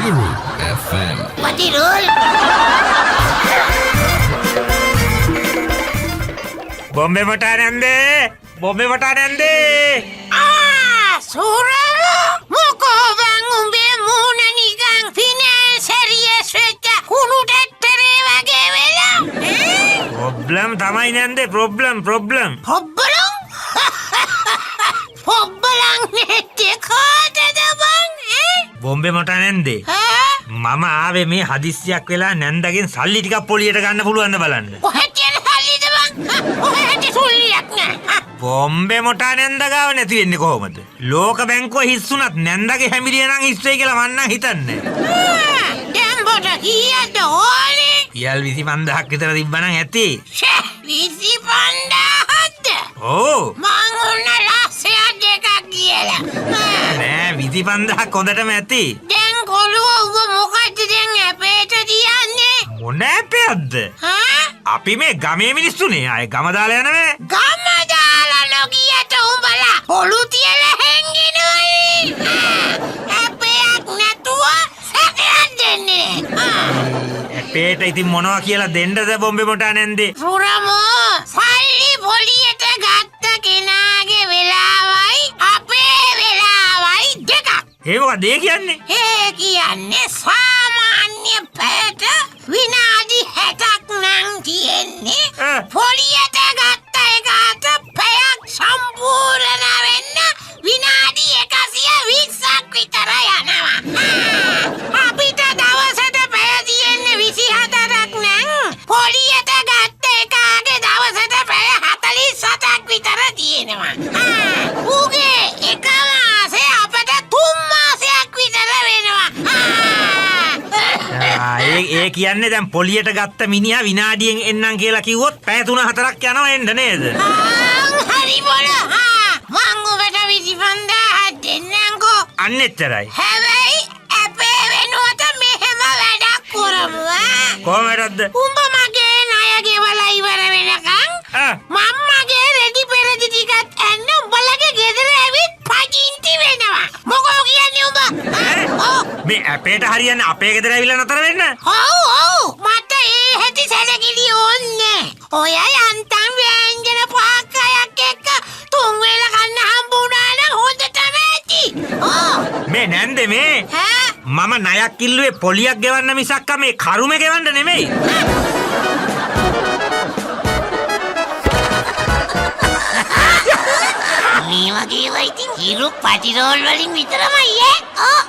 Guru FM. Mati roll. Bombe matanande. Bombe matanande. Ah, suralo. Moko bang umbe muna nigang financial sweta kunu tettere wage wela. Problem tamai nande problem. Hobbalang? Hobbalang nette kodada bang? Bombe matanande. මම ආවේ මේ හදිස්සියක් වෙලා නැන්දගෙන් සල්ලි ටිකක් පොලියට ගන්න පුළුවන්ද බලන්න. කොහෙද යන සල්ලිද බං? කොහෙද සුල්ලියක් නෑ. බොම්බේ මොටා නැන්ද ගාව නැති වෙන්නේ කොහොමද? ලෝක බැංකුව හිස්සුණත් නැන්දගේ හැමිරිය නම් හිස් වෙයි කියලා මං නම් හිතන්නේ. දැන් බොට කීයද ඕනේ? ඊයල් 25000ක් විතර තිබ්බනම් ඇති. 25000ද? ඕ. මං උන්න ලක්ෂයක් දෙකක් කියලා. නෑ 25000ක් හොඳටම ඇති. දැන් කොළුව ඔබ මොකද්ද දැන් අපේට තියන්නේ? මොන ඇපයක්ද? අපි මේ ගමේ මිනිස්සුනේ. ආයේ ගම දාලා යනවේ. ගම දාලා නොගියට උඹලා පොළු තියලා හැංගෙනවනේ. අපේක් නැතුව සැකයක් දෙන්නේ. ඇපේට ඉතින් මොනවා කියලා දෙන්නද බොම්බේ මොටා නැන්දේ? සුරමෝ සල්ලි පොලියට ගත්ත කෙනාගේ වෙලාවයි අපේ වෙලාවයි දෙකක්. ඒ මොකද ඒ කියන්නේ? ඒ කියන්නේ සාමාන්‍ය පැයට විනාඩි 60ක් නම් තියෙන්නේ. පොලියට ගත්ත එකට පැයක් සම්පූර්ණ වෙන්න විනාඩි 120ක් විතර යනවා. අපිට දවසට පැය තියෙන්නේ 24ක් නම් පොලියට ගත්ත එකාගේ දවසට පැය 47ක් විතර තියෙනවා. ඌගේ එක මාසේ අපට 3 මාසයක් විතර වෙනවා. ඒ කියන්නේ දැන් පොලියට ගත්ත මිනිහා විනාඩියෙන් එන්නම් කියලා කිව්වොත් පැය 3-4ක් යනවා එන්න නේද? හරි බොල. මං ඔබට 25000 දෙන්නම්කෝ. අන්න එච්චරයි. හැබැයි අපේ වෙනුවට මෙහෙම වැඩක් කරමු. කොහමදද? උඹ මගේ ණය ගෙවලා ඉවර වෙනකන් මම මගේ රෙදි පෙරදි ටිකත් ඇන්න උඹලගේ ගෙදර ඇවිත් පදිංචි වෙනවා. මොකෝ කියන්නේ උඹ? මේ ඇපේට හරියන්නේ අපේ ගෙදර ඇවිල්ලා නතර වෙන්න. ඔව් මට ඒ හැටි සැලකිලි ඕන්නේ. ඔය යන්තම් ව්‍යංජන පාකයක් එක්ක තුන් වේල කන්න හම්බුණා නම් හොඳටම ඇති. මේ නැන්දේ මේ මම ණයක් ඉල්ලුවේ පොලියක් ගෙවන්න මිසක් මේ කරුමේ ගෙවන්න නෙමෙයි. මේ වගේ වයිතින් හිරු පටිරෝල් වලින් විතරමයි ඈ.